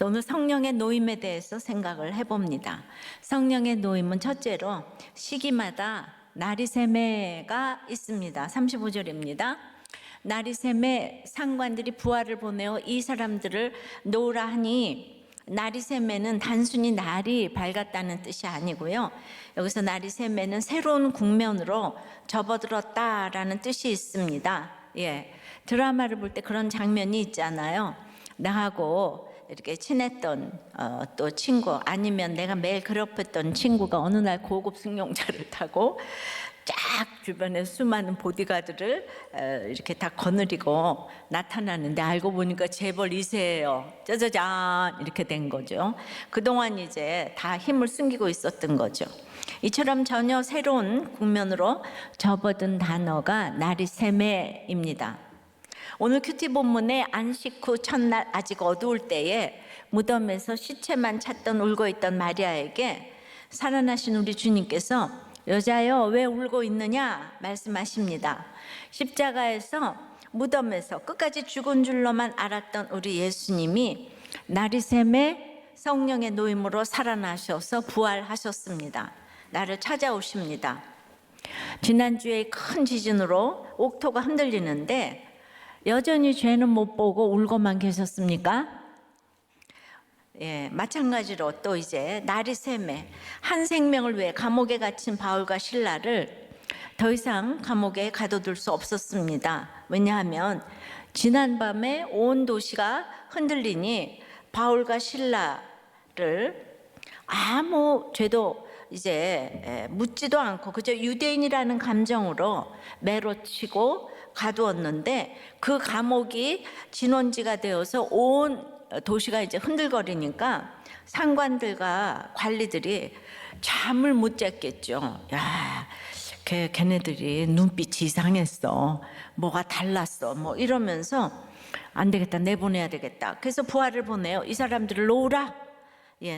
오늘 성령의 노임에 대해서 생각을 해봅니다. 성령의 노임은 첫째로 시기마다 나리새매가 있습니다. 35절입니다. 나리새매 상관들이 부하를 보내어 이 사람들을 놓으라 하니, 나리새매는 단순히 날이 밝았다는 뜻이 아니고요. 여기서 나리새매는 새로운 국면으로 접어들었다라는 뜻이 있습니다. 드라마를 볼 때 그런 장면이 있잖아요. 나하고 이렇게 친했던 또 친구, 아니면 내가 매일 괴롭혔던 친구가 어느 날 고급 승용차를 타고 쫙 주변에 수많은 보디가드를 이렇게 다 거느리고 나타나는데, 알고 보니까 재벌 2세예요. 짜자잔 이렇게 된 거죠. 그동안 이제 다 힘을 숨기고 있었던 거죠. 이처럼 전혀 새로운 국면으로 접어든 단어가 나리새매입니다. 오늘 큐티 본문에 안식 후 첫날 아직 어두울 때에 무덤에서 시체만 찾던 울고 있던 마리아에게 살아나신 우리 주님께서 여자여 왜 울고 있느냐 말씀하십니다. 십자가에서 무덤에서 끝까지 죽은 줄로만 알았던 우리 예수님이 나리새매 성령의 노임으로 살아나셔서 부활하셨습니다. 나를 찾아오십니다. 지난주에 큰 지진으로 옥토가 흔들리는데 여전히 죄는 못 보고 울고만 계셨습니까? 마찬가지로 또 이제 나리새매, 한 생명을 위해 감옥에 갇힌 바울과 실라를 더 이상 감옥에 가둬둘 수 없었습니다. 왜냐하면 지난밤에 온 도시가 흔들리니 바울과 실라를 아무 죄도 이제 묻지도 않고 그저 유대인이라는 감정으로 매로치고 가두었는데, 그 감옥이 진원지가 되어서 온 도시가 이제 흔들거리니까 상관들과 관리들이 잠을 못 잤겠죠. 야, 걔네들이 눈빛이 이상했어, 뭐가 달랐어, 뭐 이러면서 안 되겠다, 내보내야 되겠다. 그래서 부하를 보내요. 이 사람들을 놓으라,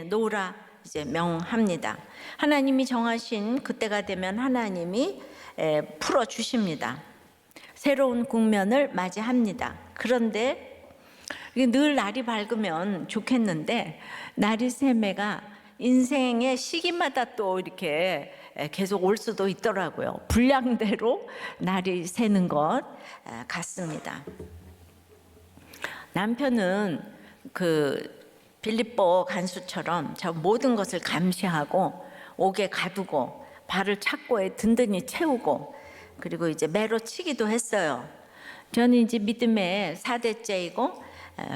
놓으라 이제 명합니다. 하나님이 정하신 그때가 되면 하나님이 풀어 주십니다. 새로운 국면을 맞이합니다. 그런데 늘 날이 밝으면 좋겠는데, 나리새매가 인생의 시기마다 또 이렇게 계속 올 수도 있더라고요. 분량대로 날이 새는 것 같습니다. 남편은 그 빌립보 간수처럼 저 모든 것을 감시하고 옥에 가두고 발을 착고에 든든히 채우고, 그리고 이제 매로 치기도 했어요. 저는 이제 믿음의 4대째이고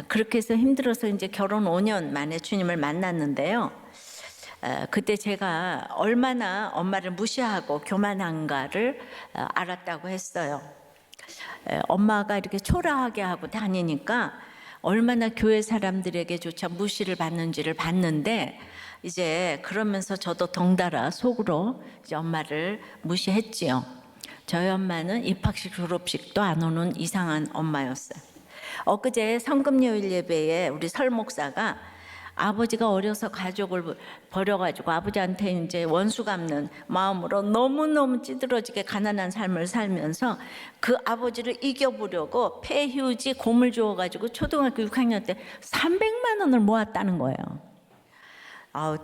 그렇게 해서 힘들어서 이제 결혼 5년 만에 주님을 만났는데요. 그때 제가 얼마나 엄마를 무시하고 교만한가를 알았다고 했어요. 엄마가 이렇게 초라하게 하고 다니니까 얼마나 교회 사람들에게조차 무시를 받는지를 봤는데, 이제 그러면서 저도 덩달아 속으로 이제 엄마를 무시했지요. 저희 엄마는 입학식 졸업식도 안 오는 이상한 엄마였어요. 엊그제 성금요일 예배에 우리 설 목사가 아버지가 어려서 가족을 버려가지고 아버지한테 이제 원수 갚는 마음으로 너무너무 찌들어지게 가난한 삶을 살면서 그 아버지를 이겨보려고 폐휴지 곰을 주워가지고 초등학교 6학년 때 300만 원을 모았다는 거예요.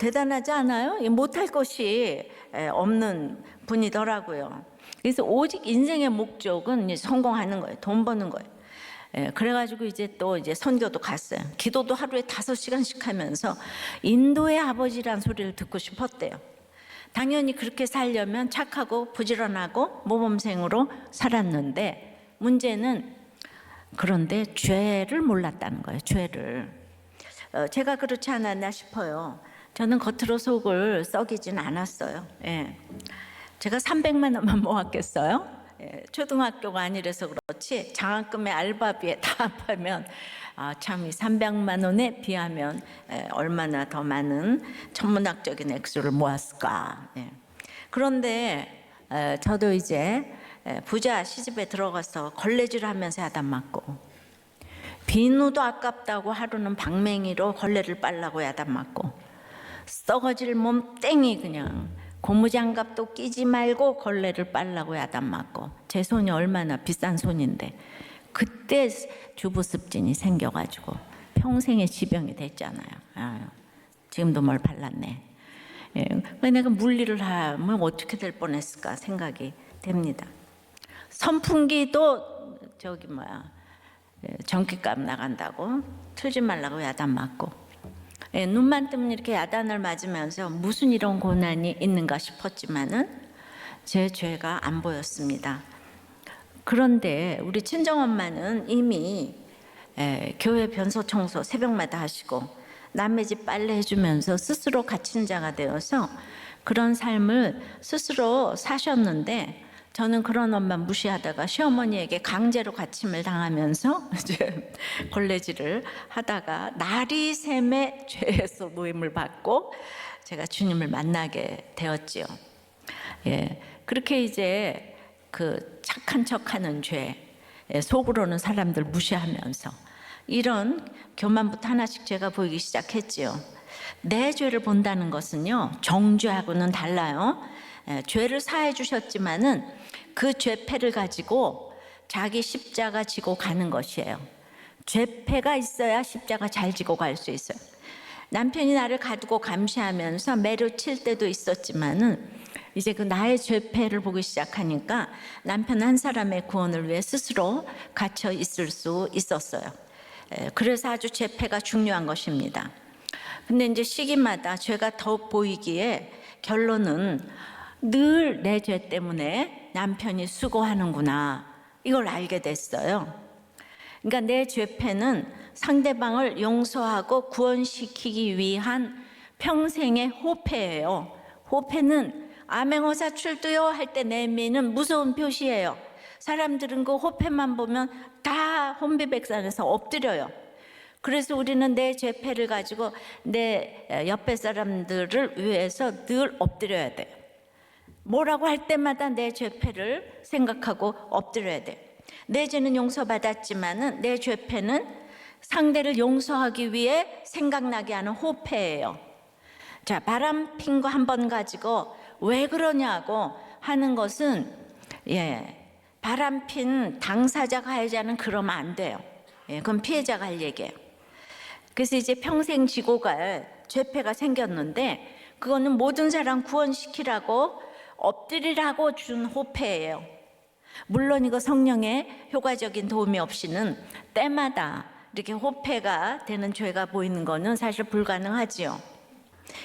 대단하지 않아요? 못할 것이 없는 분이더라고요. 그래서 오직 인생의 목적은 성공하는 거예요. 돈 버는 거예요. 그래가지고 이제 또 이제 선교도 갔어요. 기도도 하루에 5시간씩 하면서 인도의 아버지란 소리를 듣고 싶었대요. 당연히 그렇게 살려면 착하고 부지런하고 모범생으로 살았는데, 문제는 그런데 죄를 몰랐다는 거예요. 죄를. 제가 그렇지 않았나 싶어요. 저는 겉으로 속을 썩이진 않았어요. 제가 300만 원만 모았겠어요? 초등학교가 아니라서 그렇지 장학금의 알바비에 다 합하면 참 이 300만 원에 비하면 얼마나 더 많은 천문학적인 액수를 모았을까. 그런데 저도 이제 부자 시집에 들어가서 걸레질 하면서 야단 맞고, 비누도 아깝다고 하루는 방맹이로 걸레를 빨라고 야단 맞고, 썩어질 몸 땡이 그냥 고무장갑도 끼지 말고 걸레를 빨라고 야단 맞고, 제 손이 얼마나 비싼 손인데 그때 주부습진이 생겨가지고 평생의 지병이 됐잖아요. 아유, 지금도 뭘 발랐네. 예, 내가 물리를 하면 어떻게 될 뻔했을까 생각이 됩니다. 선풍기도 전기값 나간다고 틀지 말라고 야단 맞고, 눈만 뜨면 이렇게 야단을 맞으면서 무슨 이런 고난이 있는가 싶었지만은 제 죄가 안 보였습니다. 그런데 우리 친정엄마는 이미 교회 변소 청소 새벽마다 하시고 남의 집 빨래 해주면서 스스로 갇힌 자가 되어서 그런 삶을 스스로 사셨는데, 저는 그런 엄마 무시하다가 시어머니에게 강제로 갇힘을 당하면서 이제 걸레질을 하다가 나리샘의 죄에서 노임을 받고 제가 주님을 만나게 되었지요. 예, 그렇게 이제 그 착한 척하는 죄, 속으로는 사람들 무시하면서 이런 교만부터 하나씩 제가 보이기 시작했지요. 내 죄를 본다는 것은요, 정죄하고는 달라요. 죄를 사해 주셨지만은 그 죄패를 가지고 자기 십자가 지고 가는 것이에요. 죄패가 있어야 십자가 잘 지고 갈 수 있어요. 남편이 나를 가두고 감시하면서 매를 칠 때도 있었지만은 이제 그 나의 죄패를 보기 시작하니까 남편 한 사람의 구원을 위해 스스로 갇혀 있을 수 있었어요. 그래서 아주 죄패가 중요한 것입니다. 근데 이제 시기마다 죄가 더욱 보이기에 결론은 늘 내 죄 때문에 남편이 수고하는구나, 이걸 알게 됐어요. 그러니까 내 죄패는 상대방을 용서하고 구원시키기 위한 평생의 호패예요. 호패는 암행어사 출두요 할 때 내미는 무서운 표시예요. 사람들은 그 호패만 보면 다 혼비백산해서 엎드려요. 그래서 우리는 내 죄패를 가지고 내 옆에 사람들을 위해서 늘 엎드려야 돼요. 뭐라고 할 때마다 내 죄패를 생각하고 엎드려야 돼요. 내 죄는 용서받았지만은 내 죄패는 상대를 용서하기 위해 생각나게 하는 호패예요. 자, 바람핀 거 한 번 가지고 왜 그러냐고 하는 것은, 바람핀 당사자가 하지 않으면 그러면 안 돼요. 그건 피해자가 할 얘기예요. 그래서 이제 평생 지고 갈 죄패가 생겼는데, 그거는 모든 사람 구원시키라고 엎드리라고 준 호패예요. 물론 이거 성령의 효과적인 도움이 없이는 때마다 이렇게 호패가 되는 죄가 보이는 거는 사실 불가능하지요.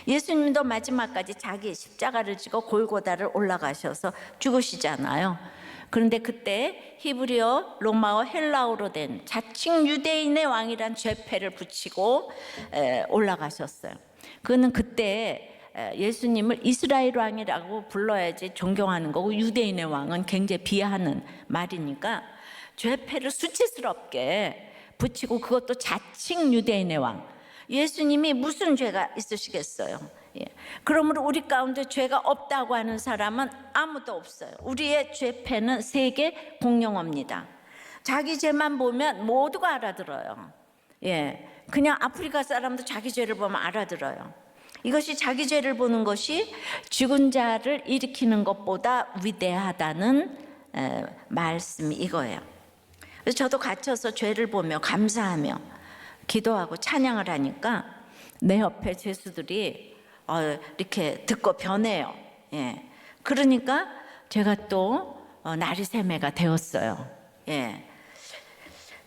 예수님도 마지막까지 자기 십자가를 지고 골고다를 올라가셔서 죽으시잖아요. 그런데 그때 히브리어, 로마어, 헬라어로 된 자칭 유대인의 왕이란 죄패를 붙이고 올라가셨어요. 그거는 그때 예수님을 이스라엘 왕이라고 불러야지 존경하는 거고, 유대인의 왕은 굉장히 비하하는 말이니까 죄패를 수치스럽게 붙이고, 그것도 자칭 유대인의 왕. 예수님이 무슨 죄가 있으시겠어요? 그러므로 우리 가운데 죄가 없다고 하는 사람은 아무도 없어요. 우리의 죄패는 세계 공용어입니다. 자기 죄만 보면 모두가 알아들어요. 그냥 아프리카 사람도 자기 죄를 보면 알아들어요. 이것이 자기 죄를 보는 것이 죽은 자를 일으키는 것보다 위대하다는 말씀이 이거예요. 그래서 저도 갇혀서 죄를 보며 감사하며 기도하고 찬양을 하니까 내 옆에 죄수들이 이렇게 듣고 변해요. 그러니까 제가 또 나리새매가 되었어요.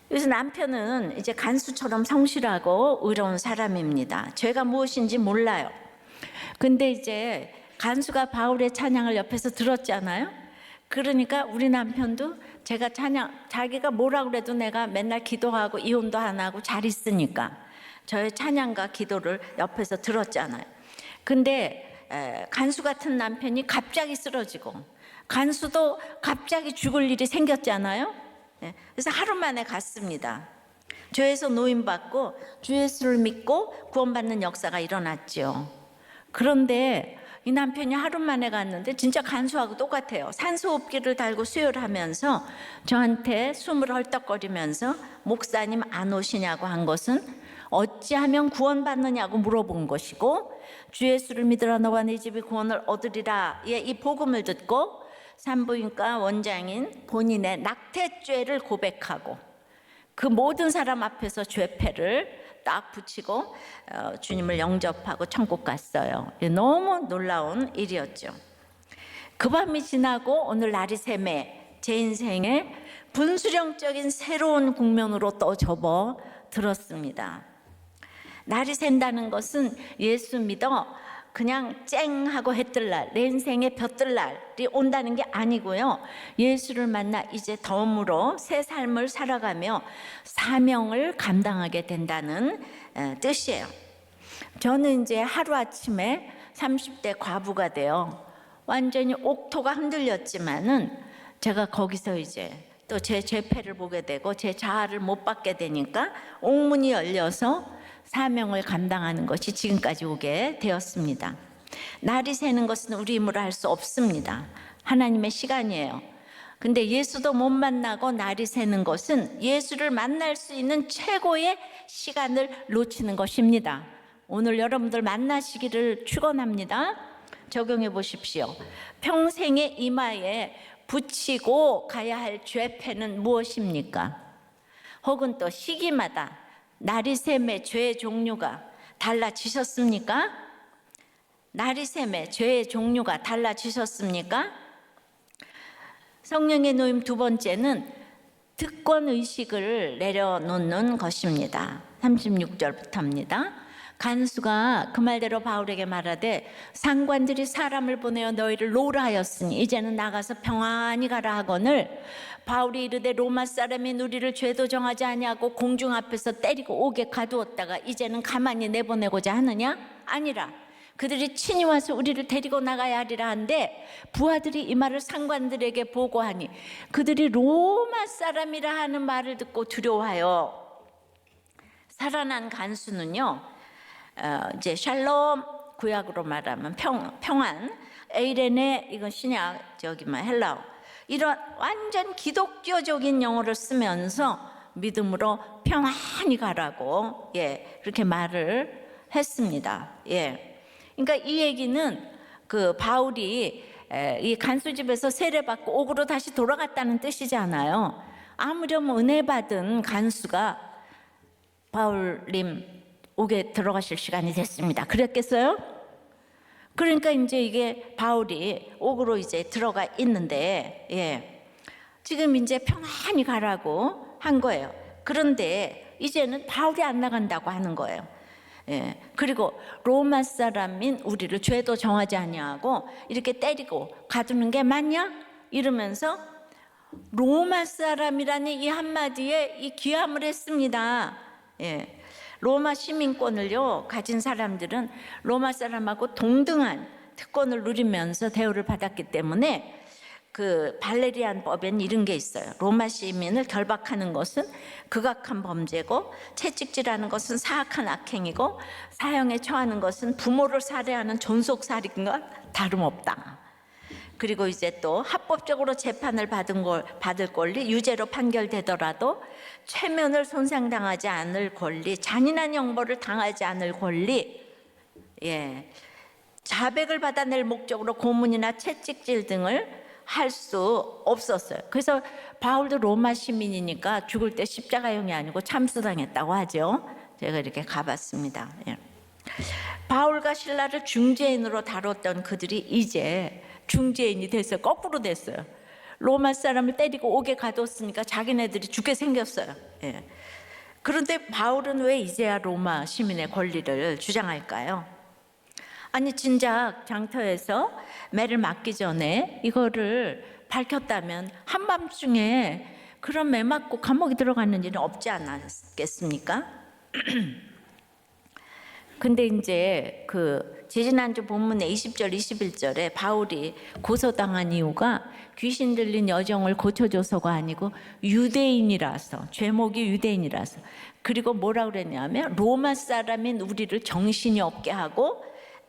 그래서 남편은 이제 간수처럼 성실하고 의로운 사람입니다. 죄가 무엇인지 몰라요. 근데 이제 간수가 바울의 찬양을 옆에서 들었잖아요. 그러니까 우리 남편도 제가 자기가 뭐라 그래도 내가 맨날 기도하고 이혼도 안 하고 잘 있으니까 저의 찬양과 기도를 옆에서 들었잖아요. 근데 간수 같은 남편이 갑자기 쓰러지고, 간수도 갑자기 죽을 일이 생겼잖아요. 그래서 하루 만에 갔습니다. 죄에서 노임받고 주 예수를 믿고 구원받는 역사가 일어났죠. 그런데 이 남편이 하루 만에 갔는데 진짜 간수하고 똑같아요. 산소호흡기를 달고 수혈하면서 저한테 숨을 헐떡거리면서 목사님 안 오시냐고 한 것은 어찌하면 구원받느냐고 물어본 것이고, 주 예수를 믿으라 너와 네 집이 구원을 얻으리라 이 복음을 듣고 산부인과 원장인 본인의 낙태죄를 고백하고, 그 모든 사람 앞에서 죄패를 딱 붙이고 주님을 영접하고 천국 갔어요. 너무 놀라운 일이었죠. 그 밤이 지나고 오늘 날이 새매 제 인생에 분수령적인 새로운 국면으로 또 접어들었습니다. 날이 샌다는 것은 예수 믿어 그냥 쨍 하고 해 뜰 날, 내 인생에 벼뜰 날이 온다는 게 아니고요. 예수를 만나 이제 덤으로 새 삶을 살아가며 사명을 감당하게 된다는 뜻이에요. 저는 이제 하루아침에 30대 과부가 되어 완전히 옥토가 흔들렸지만은 제가 거기서 이제 또 제 죄패를 보게 되고 제 자아를 못 받게 되니까 옥문이 열려서 사명을 감당하는 것이 지금까지 오게 되었습니다. 날이 새는 것은 우리 힘으로 할 수 없습니다. 하나님의 시간이에요. 근데 예수도 못 만나고 날이 새는 것은 예수를 만날 수 있는 최고의 시간을 놓치는 것입니다. 오늘 여러분들 만나시기를 축원합니다. 적용해 보십시오. 평생의 이마에 붙이고 가야 할 죄패는 무엇입니까? 혹은 또 시기마다 날이 샘에 죄의 종류가 달라지셨습니까? 날이 샘에 죄의 종류가 달라지셨습니까? 성령의 노임 두 번째는 특권의식을 내려놓는 것입니다. 36절부터입니다. 간수가 그 말대로 바울에게 말하되 상관들이 사람을 보내어 너희를 놓으라 하였으니 이제는 나가서 평안히 가라 하거늘 바울이 이르되 로마 사람이 우리를 죄도 정하지 아니하고 공중 앞에서 때리고 옥에 가두었다가 이제는 가만히 내보내고자 하느냐? 아니라 그들이 친히 와서 우리를 데리고 나가야 하리라 한데 부하들이 이 말을 상관들에게 보고하니 그들이 로마 사람이라 하는 말을 듣고 두려워하여 살아난 간수는요 이제 샬롬 구약으로 말하면 평안 에이레네 이건 신약 헬라어 이런 완전 기독교적인 용어를 쓰면서 믿음으로 평안히 가라고 그렇게 말을 했습니다. 그러니까 이 얘기는 그 바울이 이 간수집에서 세례받고 옥으로 다시 돌아갔다는 뜻이잖아요. 아무렴 은혜 받은 간수가 바울님 옥에 들어가실 시간이 됐습니다. 그랬겠어요? 그러니까 이제 이게 바울이 옥으로 이제 들어가 있는데, 지금 이제 평안히 가라고 한 거예요. 그런데 이제는 바울이 안 나간다고 하는 거예요. 그리고 로마 사람인 우리를 죄도 정하지 아니하고 이렇게 때리고 가두는 게 맞냐? 이러면서 로마 사람이라는 이 한마디에 이 기함을 했습니다. 로마 시민권을요 가진 사람들은 로마 사람하고 동등한 특권을 누리면서 대우를 받았기 때문에 그 발레리안법에는 이런 게 있어요. 로마 시민을 결박하는 것은 극악한 범죄고 채찍질하는 것은 사악한 악행이고 사형에 처하는 것은 부모를 살해하는 존속살인과 다름없다. 그리고 이제 또 합법적으로 재판을 받을 권리, 유죄로 판결되더라도 체면을 손상당하지 않을 권리, 잔인한 형벌을 당하지 않을 권리, 자백을 받아낼 목적으로 고문이나 채찍질 등을 할 수 없었어요. 그래서 바울도 로마 시민이니까 죽을 때 십자가형이 아니고 참수당했다고 하죠. 제가 이렇게 가봤습니다. 바울과 실라를 중재인으로 다뤘던 그들이 이제 중재인이 됐어요. 거꾸로 됐어요. 로마 사람을 때리고 옥에 가뒀으니까 자기네들이 죽게 생겼어요. 그런데 바울은 왜 이제야 로마 시민의 권리를 주장할까요? 아니 진작 장터에서 매를 맞기 전에 이거를 밝혔다면 한밤중에 그런 매 맞고 감옥에 들어가는 일은 없지 않았겠습니까? 근데 이제 그 지지난주 본문의 20절 21절에 바울이 고소당한 이유가 귀신 들린 여정을 고쳐줘서가 아니고 유대인이라서, 죄목이 유대인이라서, 그리고 뭐라 그랬냐면 로마 사람인 우리를 정신이 없게 하고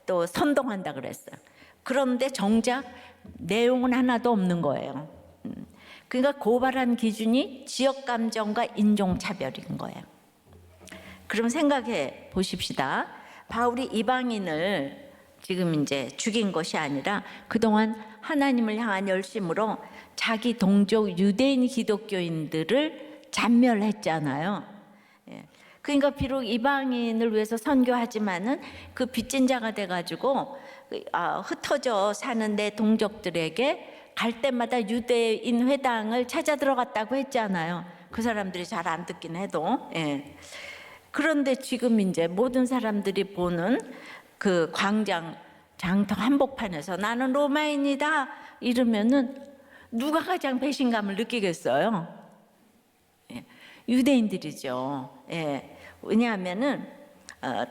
또 선동한다 그랬어요. 그런데 정작 내용은 하나도 없는 거예요. 그러니까 고발한 기준이 지역 감정과 인종 차별인 거예요. 그럼 생각해 보십시다. 바울이 이방인을 지금 이제 죽인 것이 아니라 그동안 하나님을 향한 열심으로 자기 동족 유대인 기독교인들을 잔멸했잖아요. 예. 그러니까 비록 이방인을 위해서 선교하지만은 그 빚진 자가 돼가지고 흩어져 사는 내 동족들에게 갈 때마다 유대인 회당을 찾아 들어갔다고 했잖아요. 그 사람들이 잘 안 듣긴 해도. 예. 그런데 지금 이제 모든 사람들이 보는 그 광장 장터 한복판에서 나는 로마인이다 이러면은 누가 가장 배신감을 느끼겠어요? 예. 유대인들이죠. 예. 왜냐하면은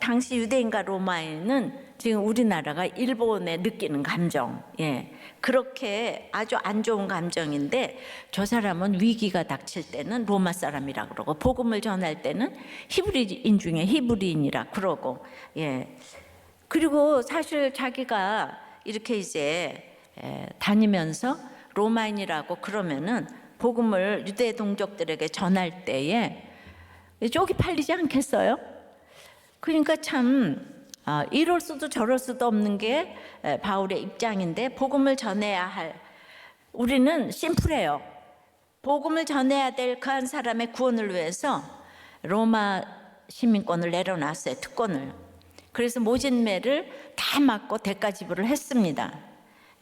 당시 유대인과 로마인은 지금 우리나라가 일본에 느끼는 감정, 예, 그렇게 아주 안 좋은 감정인데 저 사람은 위기가 닥칠 때는 로마 사람이라 그러고 복음을 전할 때는 히브리인 중에 히브리인이라 그러고, 예. 그리고 사실 자기가 이렇게 이제 다니면서 로마인이라고 그러면은 복음을 유대 동족들에게 전할 때에 쪽이 팔리지 않겠어요? 그러니까 참 이럴 수도 저럴 수도 없는 게 바울의 입장인데 복음을 전해야 할 우리는 심플해요. 복음을 전해야 될 그 한 사람의 구원을 위해서 로마 시민권을 내려놨어요. 특권을. 그래서 모진매를 다 맞고 대가 지불을 했습니다.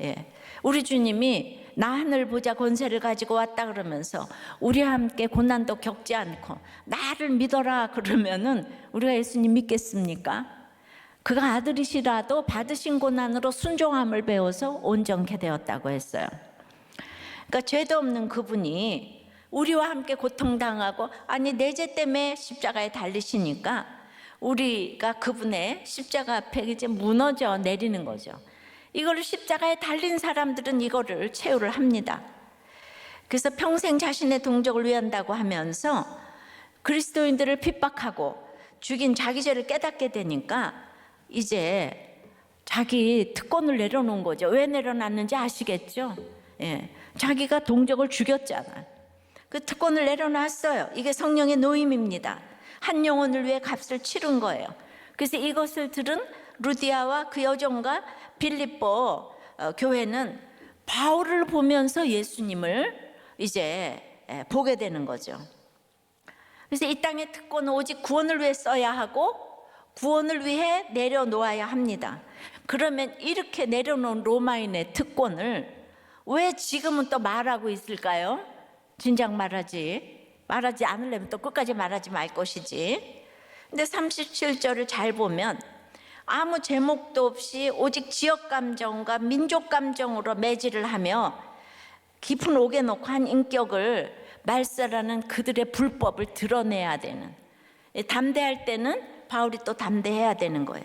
예. 우리 주님이 나 하늘 보자 권세를 가지고 왔다 그러면서 우리와 함께 고난도 겪지 않고 나를 믿어라 그러면은 우리가 예수님 믿겠습니까? 그가 아들이시라도 받으신 고난으로 순종함을 배워서 온전케 되었다고 했어요. 그러니까 죄도 없는 그분이 우리와 함께 고통당하고 아니 내 죄 때문에 십자가에 달리시니까 우리가 그분의 십자가 앞에 이제 무너져 내리는 거죠. 이거를 십자가에 달린 사람들은 이거를 체후를 합니다. 그래서 평생 자신의 동족을 위한다고 하면서 그리스도인들을 핍박하고 죽인 자기 죄를 깨닫게 되니까 이제 자기 특권을 내려놓은 거죠. 왜 내려놨는지 아시겠죠? 예, 자기가 동족을 죽였잖아요. 그 특권을 내려놨어요. 이게 성령의 노임입니다. 한 영혼을 위해 값을 치른 거예요. 그래서 이것을 들은 루디아와 그 여종과 빌립보 교회는 바울을 보면서 예수님을 이제 보게 되는 거죠. 그래서 이 땅의 특권은 오직 구원을 위해 써야 하고 구원을 위해 내려놓아야 합니다. 그러면 이렇게 내려놓은 로마인의 특권을 왜 지금은 또 말하고 있을까요? 진작 말하지 않으려면 또 끝까지 말하지 말 것이지. 근데 37절을 잘 보면 아무 제목도 없이 오직 지역 감정과 민족 감정으로 매질을 하며 깊은 옥에 놓고 한 인격을 말살하는 그들의 불법을 드러내야 되는, 담대할 때는 바울이 또 담대해야 되는 거예요.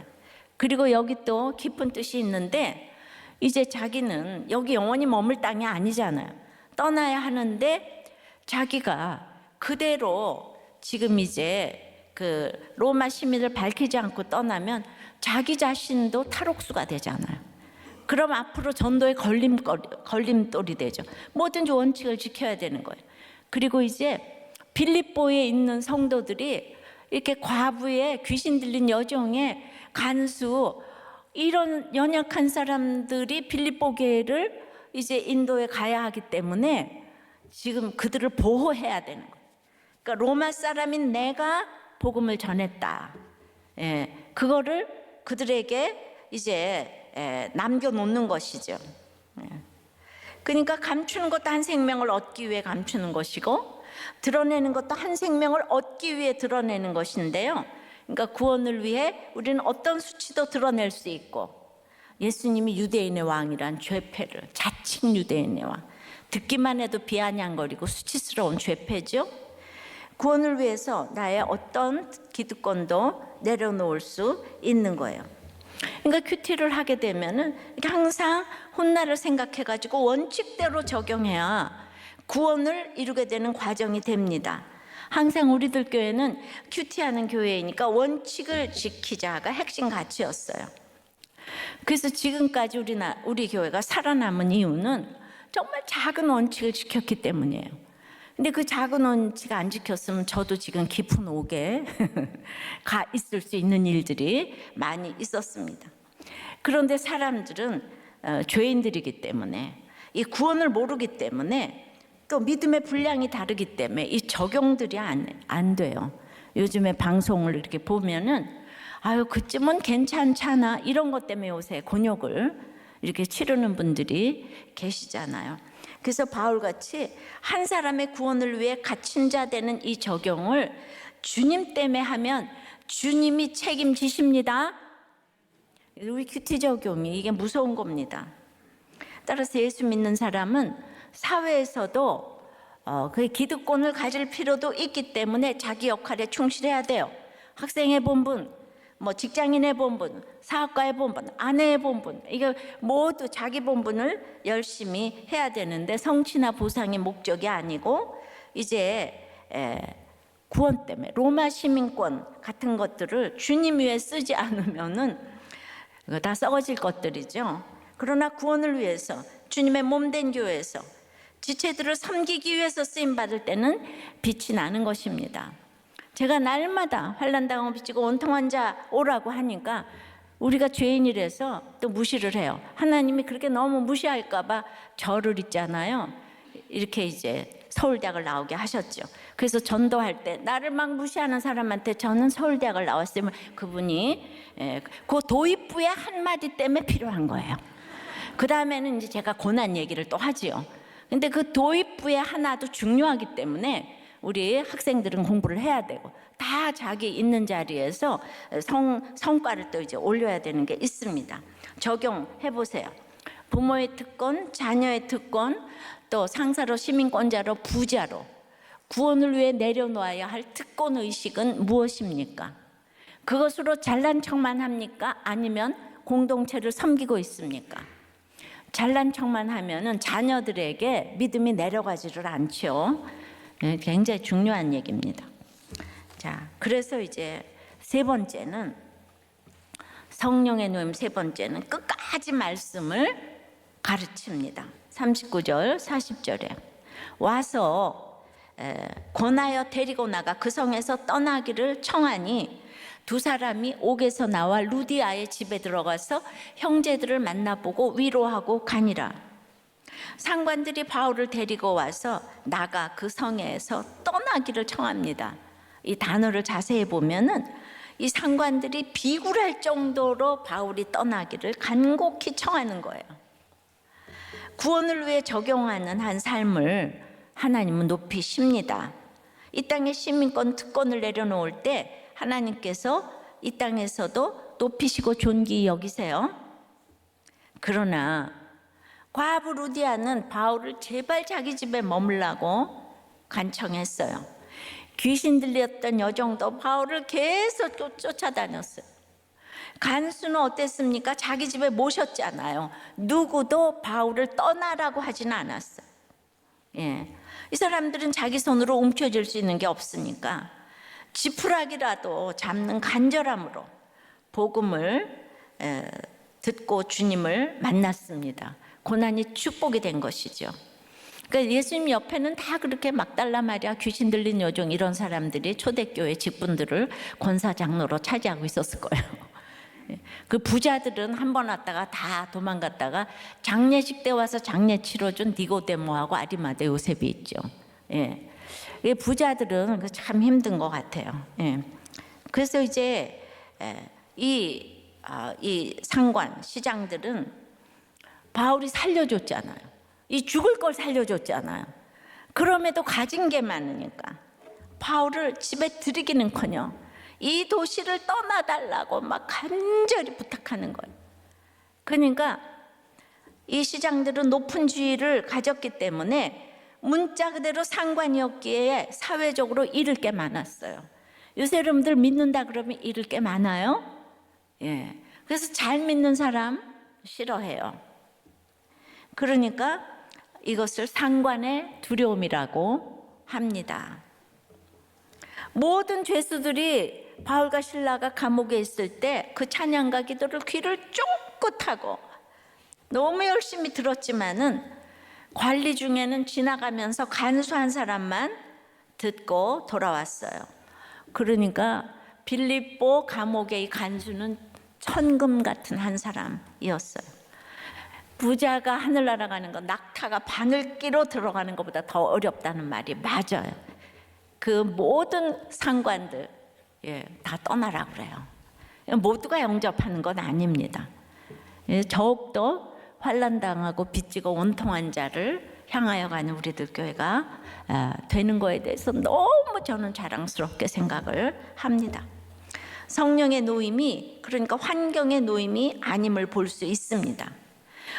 그리고 여기 또 깊은 뜻이 있는데 이제 자기는 여기 영원히 머물 땅이 아니잖아요. 떠나야 하는데 자기가 그대로 지금 이제 그 로마 시민을 밝히지 않고 떠나면 자기 자신도 탈옥수가 되잖아요. 그럼 앞으로 전도의 걸림돌이 되죠. 뭐든지 원칙을 지켜야 되는 거예요. 그리고 이제 빌립보에 있는 성도들이 이렇게 과부의 귀신 들린 여종의 간수 이런 연약한 사람들이 빌립보 교회를 이제 인도에 가야 하기 때문에 지금 그들을 보호해야 되는 거예요. 그러니까 로마 사람인 내가 복음을 전했다. 예, 그거를 그들에게 이제 남겨놓는 것이죠. 예. 그러니까 감추는 것도 한 생명을 얻기 위해 감추는 것이고 드러내는 것도 한 생명을 얻기 위해 드러내는 것인데요. 그러니까 구원을 위해 우리는 어떤 수치도 드러낼 수 있고 예수님이 유대인의 왕이란 죄패를 자칭 유대인의 왕 듣기만 해도 비아냥거리고 수치스러운 죄패죠. 구원을 위해서 나의 어떤 기득권도 내려놓을 수 있는 거예요. 그러니까 큐티를 하게 되면은 항상 훗날을 생각해가지고 원칙대로 적용해야 구원을 이루게 되는 과정이 됩니다. 항상 우리들 교회는 큐티하는 교회이니까 원칙을 지키자가 핵심 가치였어요. 그래서 지금까지 우리 교회가 살아남은 이유는 정말 작은 원칙을 지켰기 때문이에요. 근데 그 작은 원칙 안 지켰으면 저도 지금 깊은 옥에 가 있을 수 있는 일들이 많이 있었습니다. 그런데 사람들은 죄인들이기 때문에 이 구원을 모르기 때문에 또 믿음의 분량이 다르기 때문에 이 적용들이 안 돼요. 요즘에 방송을 이렇게 보면은 아유 그쯤은 괜찮잖아 이런 것 때문에 요새 곤욕을 이렇게 치르는 분들이 계시잖아요. 그래서 바울같이 한 사람의 구원을 위해 갇힌 자 되는 이 적용을 주님 때문에 하면 주님이 책임지십니다. 우리 큐티 적용이 이게 무서운 겁니다. 따라서 예수 믿는 사람은 사회에서도 그 기득권을 가질 필요도 있기 때문에 자기 역할에 충실해야 돼요. 학생의 본분, 뭐 직장인의 본분, 사업가의 본분, 아내의 본분, 이거 모두 자기 본분을 열심히 해야 되는데 성취나 보상이 목적이 아니고 이제 구원 때문에 로마 시민권 같은 것들을 주님 위해 쓰지 않으면은 다 썩어질 것들이죠. 그러나 구원을 위해서 주님의 몸된 교회에서 지체들을 섬기기 위해서 쓰임 받을 때는 빛이 나는 것입니다. 제가 날마다 환난당하고 빚지고 원통한 자 오라고 하니까 우리가 죄인이라서 또 무시를 해요. 하나님이 그렇게 너무 무시할까 봐 절을 있잖아요. 이렇게 이제 서울대학을 나오게 하셨죠. 그래서 전도할 때 나를 막 무시하는 사람한테 저는 서울대학을 나왔으면 그분이 그 도입부의 한마디 때문에 필요한 거예요. 그 다음에는 이제 제가 고난 얘기를 또 하지요. 근데 그 도입부의 하나도 중요하기 때문에 우리 학생들은 공부를 해야 되고 다 자기 있는 자리에서 성과를 또 이제 올려야 되는 게 있습니다. 적용해 보세요. 부모의 특권, 자녀의 특권, 또 상사로 시민권자로 부자로 구원을 위해 내려놓아야 할 특권 의식은 무엇입니까? 그것으로 잘난 척만 합니까? 아니면 공동체를 섬기고 있습니까? 잘난 척만 하면은 자녀들에게 믿음이 내려가지를 않죠. 굉장히 중요한 얘기입니다. 자, 그래서 이제 세 번째는 성령의 노임, 세 번째는 끝까지 말씀을 가르칩니다. 39절, 40절에 와서 권하여 데리고 나가 그 성에서 떠나기를 청하니 두 사람이 옥에서 나와 루디아의 집에 들어가서 형제들을 만나보고 위로하고 가니라. 상관들이 바울을 데리고 와서 나가 그 성에서 떠나기를 청합니다. 이 단어를 자세히 보면은 이 상관들이 비굴할 정도로 바울이 떠나기를 간곡히 청하는 거예요. 구원을 위해 적용하는 한 삶을 하나님은 높이십니다. 이 땅에 시민권 특권을 내려놓을 때 하나님께서 이 땅에서도 높이시고 존귀히 여기세요. 그러나 과부 루디아는 바울을 제발 자기 집에 머물라고 간청했어요. 귀신 들렸던 여종도 바울을 계속 쫓아다녔어요. 간수는 어땠습니까? 자기 집에 모셨잖아요. 누구도 바울을 떠나라고 하지는 않았어요. 예. 이 사람들은 자기 손으로 움켜쥘 수 있는 게 없으니까 지푸라기라도 잡는 간절함으로 복음을 듣고 주님을 만났습니다. 고난이 축복이 된 것이죠. 그러니까 예수님 옆에는 다 그렇게 막달라 마리아, 귀신 들린 여종 이런 사람들이 초대교회 직분들을 권사 장로로 차지하고 있었을 거예요. 그 부자들은 한 번 왔다가 다 도망갔다가 장례식 때 와서 장례 치러준 니고데모하고 아리마대 요셉이 있죠. 예. 부자들은 참 힘든 것 같아요. 예. 그래서 이제 이 상관, 시장들은 바울이 살려줬잖아요. 이 죽을 걸 살려줬잖아요. 그럼에도 가진 게 많으니까 바울을 집에 들이기는커녕 이 도시를 떠나달라고 막 간절히 부탁하는 거예요. 그러니까 이 시장들은 높은 지위를 가졌기 때문에 문자 그대로 상관이었기에 사회적으로 잃을 게 많았어요. 요새 여러분들 믿는다 그러면 잃을 게 많아요. 예. 그래서 잘 믿는 사람 싫어해요. 그러니까 이것을 상관의 두려움이라고 합니다. 모든 죄수들이 바울과 실라가 감옥에 있을 때 그 찬양과 기도를 귀를 쫑긋하고 너무 열심히 들었지만은 관리 중에는 지나가면서 간수한 사람만 듣고 돌아왔어요. 그러니까 빌립보 감옥의 이 간수는 천금 같은 한 사람이었어요. 부자가 하늘나라 가는 거, 낙타가 바늘 끼로 들어가는 것보다 더 어렵다는 말이 맞아요. 그 모든 상관들 다 떠나라 그래요. 모두가 영접하는 건 아닙니다. 더욱더 환난당하고 빚지고 원통한 자를 향하여 가는 우리들 교회가 되는 거에 대해서 너무 저는 자랑스럽게 생각을 합니다. 성령의 노임이, 그러니까 환경의 노임이 아님을 볼 수 있습니다.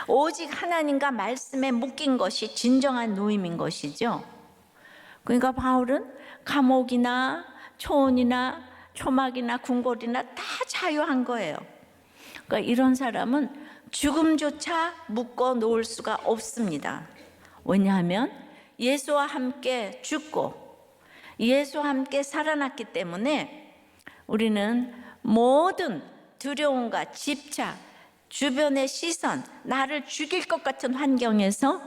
오직 하나님과 말씀에 묶인 것이 진정한 노임인 것이죠. 그러니까 바울은 감옥이나 초원이나 초막이나 궁궐이나 다 자유한 거예요. 그러니까 이런 사람은 죽음조차 묶어 놓을 수가 없습니다. 왜냐하면 예수와 함께 죽고 예수와 함께 살아났기 때문에 우리는 모든 두려움과 집착, 주변의 시선, 나를 죽일 것 같은 환경에서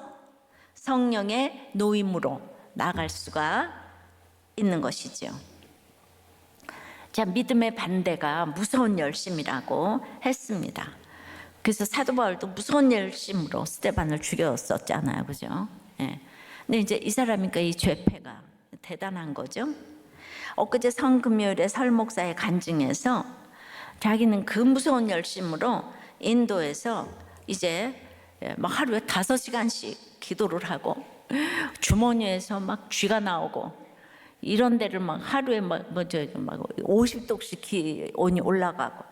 성령의 노임으로 나갈 수가 있는 것이죠. 자, 믿음의 반대가 무서운 열심이라고 했습니다. 그래서 사도 바울도 무서운 열심으로 스데반을 죽였었잖아요, 그죠? 예. 근데 이제 이 사람이니까 이 죄패가 대단한 거죠. 엊그제 성금요일에 설 목사의 간증에서 자기는 그 무서운 열심으로 인도에서 이제 막 하루에 5시간씩 기도를 하고 주머니에서 막 쥐가 나오고 이런 데를 막 하루에 막 50독씩 기온이 올라가고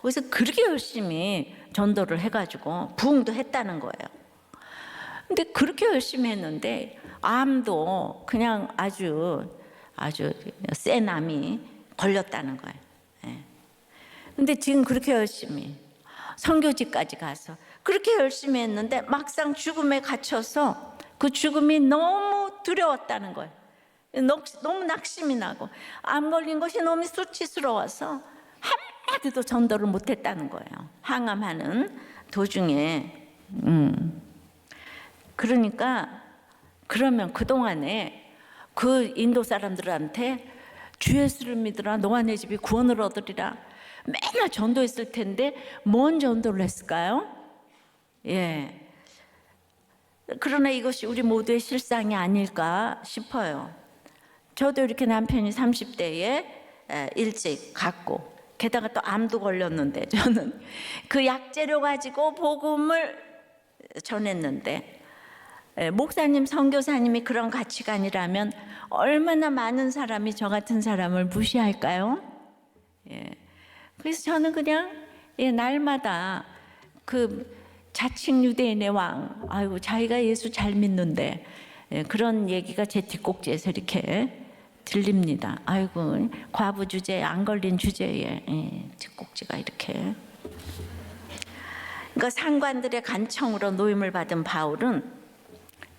거기서 그렇게 열심히 전도를 해가지고 부흥도 했다는 거예요. 근데 그렇게 열심히 했는데 암도 그냥 아주 센 암이 걸렸다는 거예요. 근데 지금 그렇게 열심히 선교지까지 가서 그렇게 열심히 했는데 막상 죽음에 갇혀서 그 죽음이 너무 두려웠다는 거예요. 너무 낙심이 나고 암 걸린 것이 너무 수치스러워서 한마디도 전도를 못했다는 거예요. 항암하는 도중에. 그러니까 그러면 그동안에 그 인도 사람들한테 주 예수를 믿으라, 너와 내 집이 구원을 얻으리라 맨날 전도했을 텐데 뭔 전도를 했을까요? 예. 그러나 이것이 우리 모두의 실상이 아닐까 싶어요. 저도 이렇게 남편이 30대에 일찍 갔고 게다가 또 암도 걸렸는데 저는 그 약재료 가지고 복음을 전했는데 목사님, 선교사님이 그런 가치관이라면 얼마나 많은 사람이 저 같은 사람을 무시할까요? 그래서 저는 그냥 날마다 그 자칭 유대인의 왕, 아이고 자기가 예수 잘 믿는데 그런 얘기가 제 뒷꼭지에서 이렇게 들립니다. 아이고 과부 주제에 안 걸린 주제에 뒷꼭지가 이렇게. 그러니까 상관들의 간청으로 노임을 받은 바울은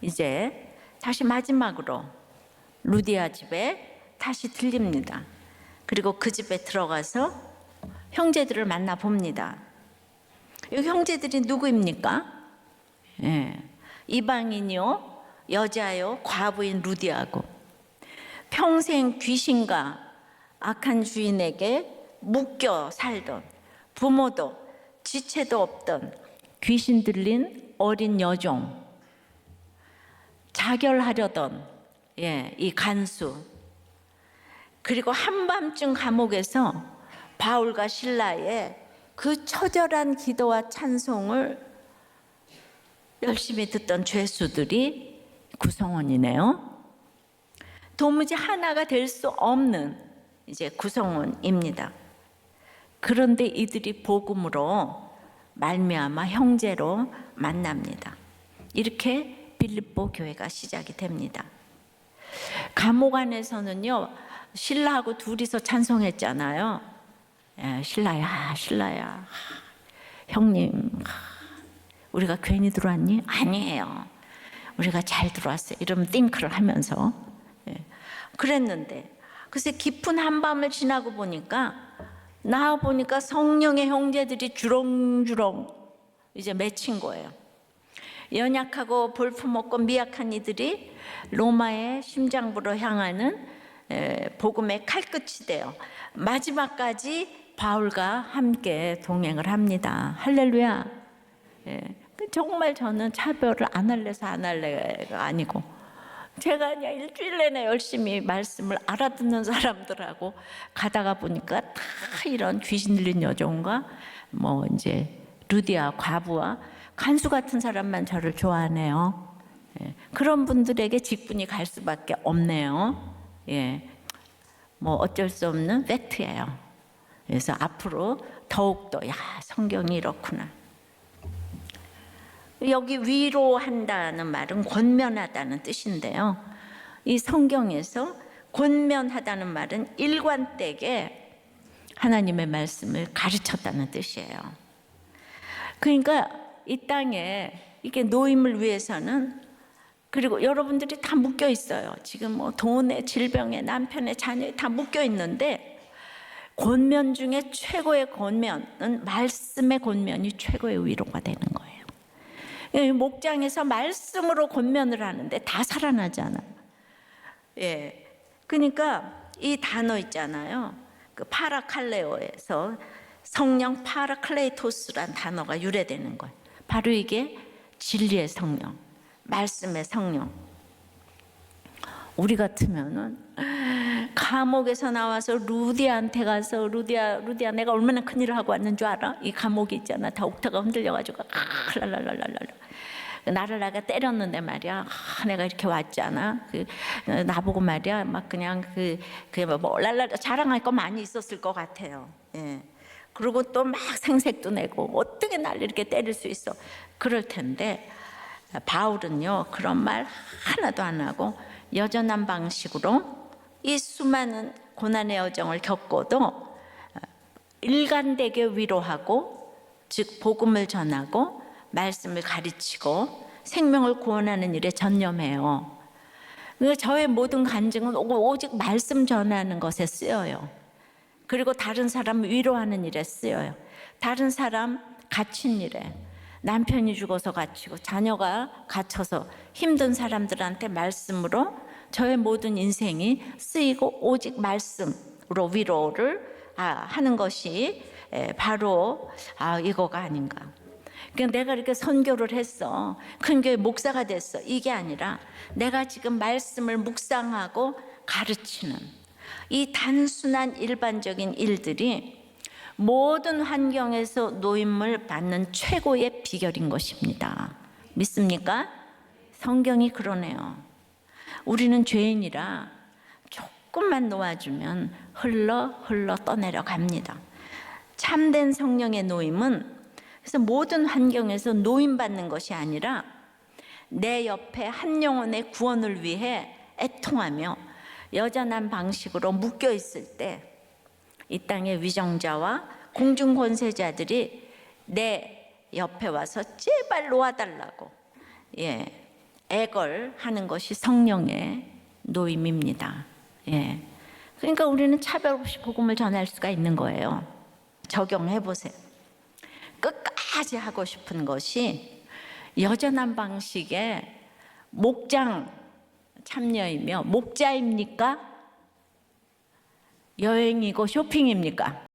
이제 다시 마지막으로 루디아 집에 다시 들립니다. 그리고 그 집에 들어가서 형제들을 만나 봅니다. 이 형제들이 누구입니까? 이방인이요, 여자요, 과부인 루디아고 평생 귀신과 악한 주인에게 묶여 살던 부모도 지체도 없던 귀신 들린 어린 여종, 자결하려던 이 간수, 그리고 한밤중 감옥에서 바울과 실라의 그 처절한 기도와 찬송을 열심히 듣던 죄수들이 구성원이네요. 도무지 하나가 될 수 없는 이제 구성원입니다. 그런데 이들이 복음으로 말미암아 형제로 만납니다. 이렇게 빌립보 교회가 시작이 됩니다. 감옥 안에서는요, 신라하고 둘이서 찬송했잖아요. 신라야, 신라야, 형님, 우리가 괜히 들어왔니? 아니에요. 우리가 잘 들어왔어요. 이러면 띵크를 하면서 그랬는데, 글쎄 깊은 한밤을 지나고 보니까 나와 보니까 성령의 형제들이 주렁주렁 이제 맺힌 거예요. 연약하고 볼품없고 미약한 이들이 로마의 심장부로 향하는 복음의 칼끝이 되어 마지막까지 바울과 함께 동행을 합니다. 할렐루야. 정말 저는 차별을 안 할래서 안 할래가 아니고, 제가 그냥 일주일 내내 열심히 말씀을 알아듣는 사람들하고 가다가 보니까 다 이런 귀신 들린 여종과 뭐 이제 루디아 과부와 간수 같은 사람만 저를 좋아하네요. 예, 그런 분들에게 직분이 갈 수밖에 없네요. 예, 뭐 어쩔 수 없는 팩트예요. 그래서 앞으로 더욱더 성경이 이렇구나. 여기 위로한다는 말은 권면하다는 뜻인데요. 이 성경에서 권면하다는 말은 일관되게 하나님의 말씀을 가르쳤다는 뜻이에요. 그러니까 이 땅에 이게 노임을 위해서는, 그리고 여러분들이 다 묶여 있어요. 지금 뭐 돈에, 질병에, 남편의, 자녀에 다 묶여 있는데, 권면 중에 최고의 권면은 말씀의 권면이 최고의 위로가 되는 거예요. 목장에서 말씀으로 권면을 하는데 다 살아나잖아요. 예, 그러니까 이 단어 있잖아요. 그 파라칼레오에서 성령 파라클레이토스란 단어가 유래되는 거예요. 바로 이게 진리의 성령, 말씀의 성령. 우리 같으면은 감옥에서 나와서 루디아한테 가서 루디아 내가 얼마나 큰일을 하고 왔는 줄 알아? 이 감옥이 있잖아. 다 옥타가 흔들려가지고 랄랄랄랄랄 나를 나가 때렸는데 말이야. 내가 이렇게 왔잖아. 나보고 말이야. 막 그냥 뭐 랄랄 자랑할 거 많이 있었을 것 같아요. 예. 그리고 또 막 생색도 내고 어떻게 나를 이렇게 때릴 수 있어? 그럴 텐데 바울은요 그런 말 하나도 안 하고 여전한 방식으로 이 수많은 고난의 여정을 겪고도 일관되게 위로하고, 즉 복음을 전하고 말씀을 가르치고 생명을 구원하는 일에 전념해요. 저의 모든 간증은 오직 말씀 전하는 것에 쓰여요. 그리고 다른 사람 위로하는 일에 쓰여요. 다른 사람 갇힌 일에, 남편이 죽어서 갇히고 자녀가 갇혀서 힘든 사람들한테 말씀으로 저의 모든 인생이 쓰이고 오직 말씀으로 위로를 하는 것이 바로 이거가 아닌가. 그러니까 내가 이렇게 선교를 했어, 큰 교회 목사가 됐어, 이게 아니라 내가 지금 말씀을 묵상하고 가르치는 이 단순한 일반적인 일들이 모든 환경에서 노임을 받는 최고의 비결인 것입니다. 믿습니까? 성경이 그러네요. 우리는 죄인이라 조금만 놓아주면 흘러 떠내려 갑니다. 참된 성령의 노임은 그래서 모든 환경에서 노임받는 것이 아니라 내 옆에 한 영혼의 구원을 위해 애통하며 여전한 방식으로 묶여 있을 때 이 땅의 위정자와 공중 권세자들이 내 옆에 와서 제발 놓아달라고 애걸하는 것이 성령의 노임입니다. 그러니까 우리는 차별 없이 복음을 전할 수가 있는 거예요. 적용해 보세요. 끝까지 하고 싶은 것이 여전한 방식의 목장 참여이며 목자입니까? 여행이고 쇼핑입니까?